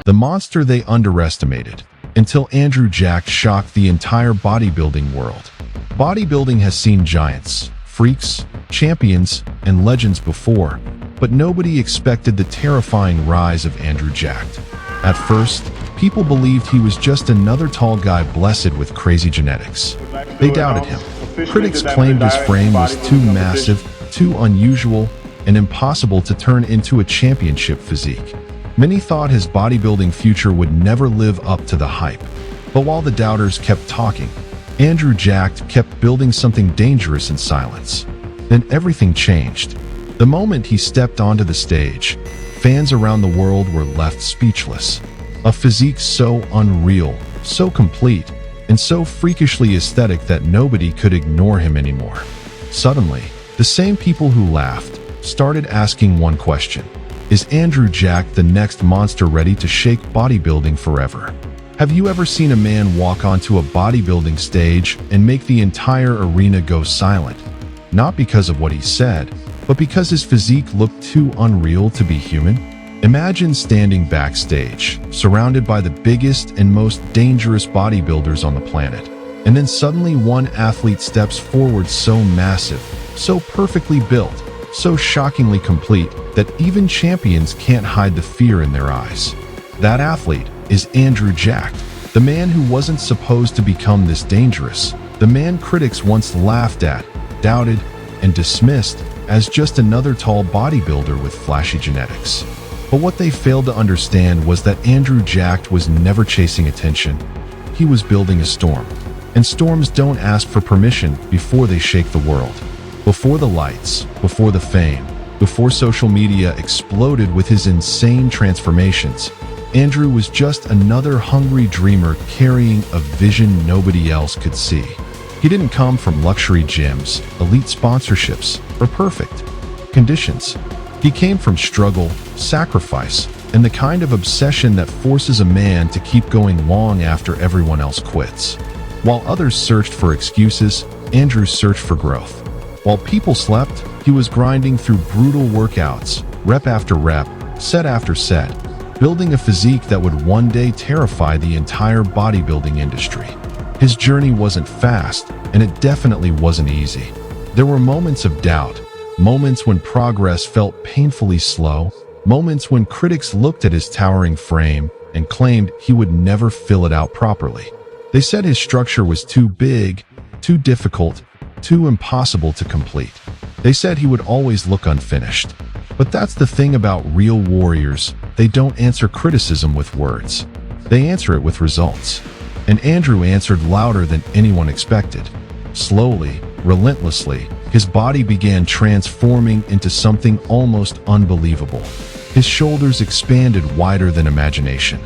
the monster they underestimated, until Andrew Jacked shocked the entire bodybuilding world. Bodybuilding has seen giants, freaks, champions, and legends before, but nobody expected the terrifying rise of Andrew Jacked. At first, people believed he was just another tall guy blessed with crazy genetics. They doubted him. Critics claimed his frame was too massive, too unusual, and impossible to turn into a championship physique. Many thought his bodybuilding future would never live up to the hype. But while the doubters kept talking, Andrew Jacked kept building something dangerous in silence. Then everything changed. The moment he stepped onto the stage, fans around the world were left speechless. A physique so unreal, so complete, and so freakishly aesthetic that nobody could ignore him anymore. Suddenly, the same people who laughed started asking one question: is Andrew Jacked the next monster ready to shake bodybuilding forever? Have you ever seen a man walk onto a bodybuilding stage and make the entire arena go silent? Not because of what he said, but because his physique looked too unreal to be human? Imagine standing backstage, surrounded by the biggest and most dangerous bodybuilders on the planet, and then suddenly one athlete steps forward so massive, so perfectly built, so shockingly complete that even champions can't hide the fear in their eyes. That athlete is Andrew Jacked, the man who wasn't supposed to become this dangerous, the man critics once laughed at, doubted, and dismissed as just another tall bodybuilder with flashy genetics. But what they failed to understand was that Andrew Jacked was never chasing attention. He was building a storm. And storms don't ask for permission before they shake the world. Before the lights, before the fame, before social media exploded with his insane transformations, Andrew was just another hungry dreamer carrying a vision nobody else could see. He didn't come from luxury gyms, elite sponsorships, or perfect conditions. He came from struggle, sacrifice, and the kind of obsession that forces a man to keep going long after everyone else quits. While others searched for excuses, Andrew searched for growth. While people slept, he was grinding through brutal workouts, rep after rep, set after set, building a physique that would one day terrify the entire bodybuilding industry. His journey wasn't fast, and it definitely wasn't easy. There were moments of doubt, moments when progress felt painfully slow, moments when critics looked at his towering frame and claimed he would never fill it out properly. They said his structure was too big, too difficult, too impossible to complete. They said he would always look unfinished. But that's the thing about real warriors, they don't answer criticism with words. They answer it with results. And Andrew answered louder than anyone expected. Slowly, relentlessly, his body began transforming into something almost unbelievable. His shoulders expanded wider than imagination.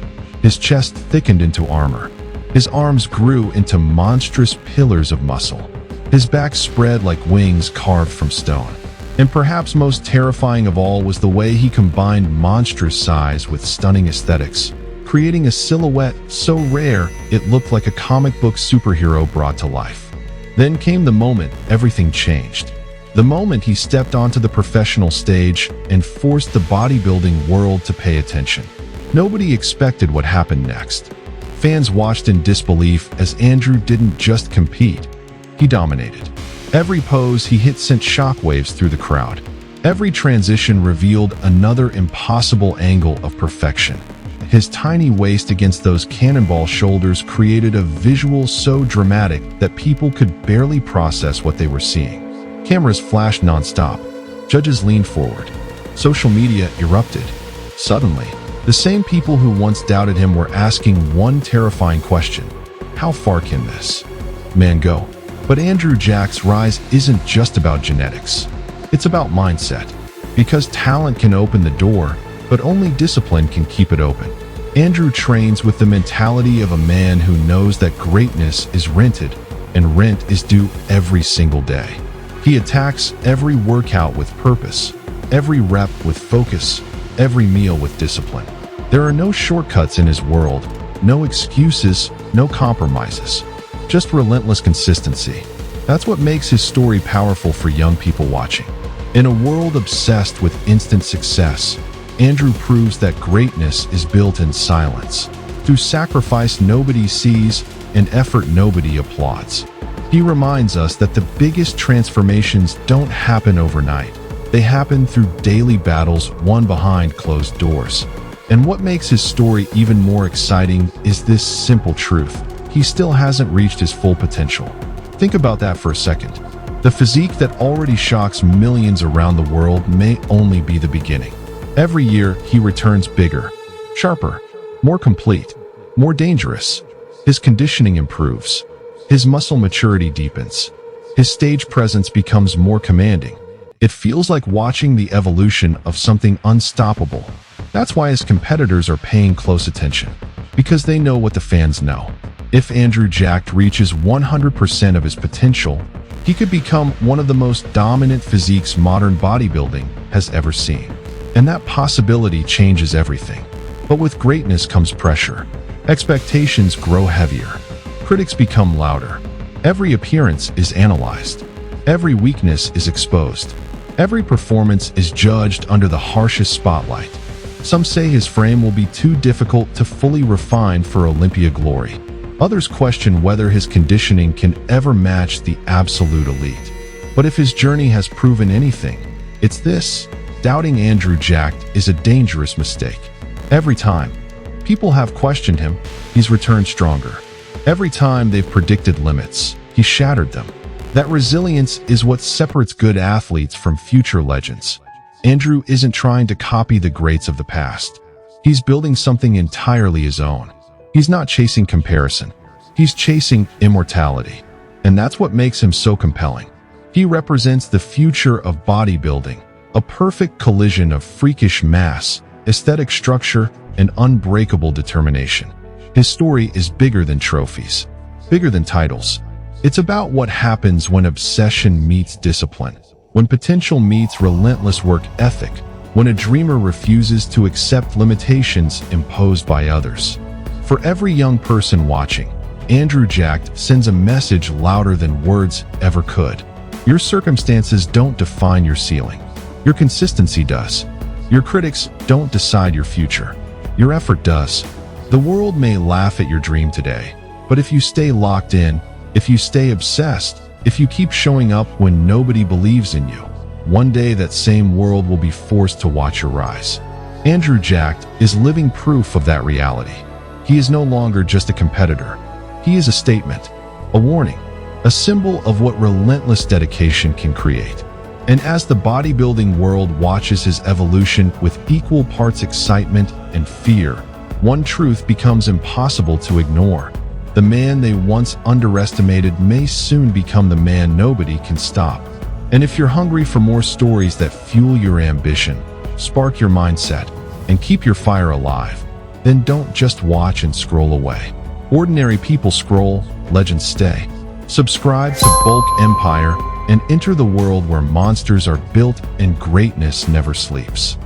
His chest thickened into armor. His arms grew into monstrous pillars of muscle. His back spread like wings carved from stone. And perhaps most terrifying of all was the way he combined monstrous size with stunning aesthetics, creating a silhouette so rare it looked like a comic book superhero brought to life. Then came the moment everything changed. The moment he stepped onto the professional stage and forced the bodybuilding world to pay attention. Nobody expected what happened next. Fans watched in disbelief as Andrew didn't just compete, he dominated. Every pose he hit sent shockwaves through the crowd. Every transition revealed another impossible angle of perfection. His tiny waist against those cannonball shoulders created a visual so dramatic that people could barely process what they were seeing. Cameras flashed nonstop. Judges leaned forward. Social media erupted. Suddenly, the same people who once doubted him were asking one terrifying question: how far can this man go? But Andrew Jack's rise isn't just about genetics. It's about mindset. Because talent can open the door, but only discipline can keep it open. Andrew trains with the mentality of a man who knows that greatness is rented, and rent is due every single day. He attacks every workout with purpose, every rep with focus, every meal with discipline. There are no shortcuts in his world, no excuses, no compromises. Just relentless consistency. That's what makes his story powerful for young people watching. In a world obsessed with instant success, Andrew proves that greatness is built in silence, through sacrifice nobody sees and effort nobody applauds. He reminds us that the biggest transformations don't happen overnight. They happen through daily battles won behind closed doors. And what makes his story even more exciting is this simple truth: he still hasn't reached his full potential. Think about that for a second. The physique that already shocks millions around the world may only be the beginning. Every year, he returns bigger, sharper, more complete, more dangerous. His conditioning improves. His muscle maturity deepens. His stage presence becomes more commanding. It feels like watching the evolution of something unstoppable. That's why his competitors are paying close attention, because they know what the fans know. If Andrew Jack reaches 100% of his potential, he could become one of the most dominant physiques modern bodybuilding has ever seen. And that possibility changes everything. But with greatness comes pressure. Expectations grow heavier. Critics become louder. Every appearance is analyzed. Every weakness is exposed. Every performance is judged under the harshest spotlight. Some say his frame will be too difficult to fully refine for Olympia glory. Others question whether his conditioning can ever match the absolute elite. But if his journey has proven anything, it's this: doubting Andrew Jack is a dangerous mistake. Every time people have questioned him, he's returned stronger. Every time they've predicted limits, he shattered them. That resilience is what separates good athletes from future legends. Andrew isn't trying to copy the greats of the past. He's building something entirely his own. He's not chasing comparison. He's chasing immortality. And that's what makes him so compelling. He represents the future of bodybuilding, a perfect collision of freakish mass, aesthetic structure, and unbreakable determination. His story is bigger than trophies, bigger than titles. It's about what happens when obsession meets discipline, when potential meets relentless work ethic, when a dreamer refuses to accept limitations imposed by others. For every young person watching, Andrew Jack sends a message louder than words ever could. Your circumstances don't define your ceiling. Your consistency does. Your critics don't decide your future. Your effort does. The world may laugh at your dream today, but if you stay locked in, if you stay obsessed, if you keep showing up when nobody believes in you, one day that same world will be forced to watch your rise. Andrew Jack is living proof of that reality. He is no longer just a competitor. He is a statement, a warning, a symbol of what relentless dedication can create. And as the bodybuilding world watches his evolution with equal parts excitement and fear, one truth becomes impossible to ignore. The man they once underestimated may soon become the man nobody can stop. And if you're hungry for more stories that fuel your ambition, spark your mindset, and keep your fire alive, then don't just watch and scroll away. Ordinary people scroll, legends stay. Subscribe to Bulk Empire and enter the world where monsters are built and greatness never sleeps.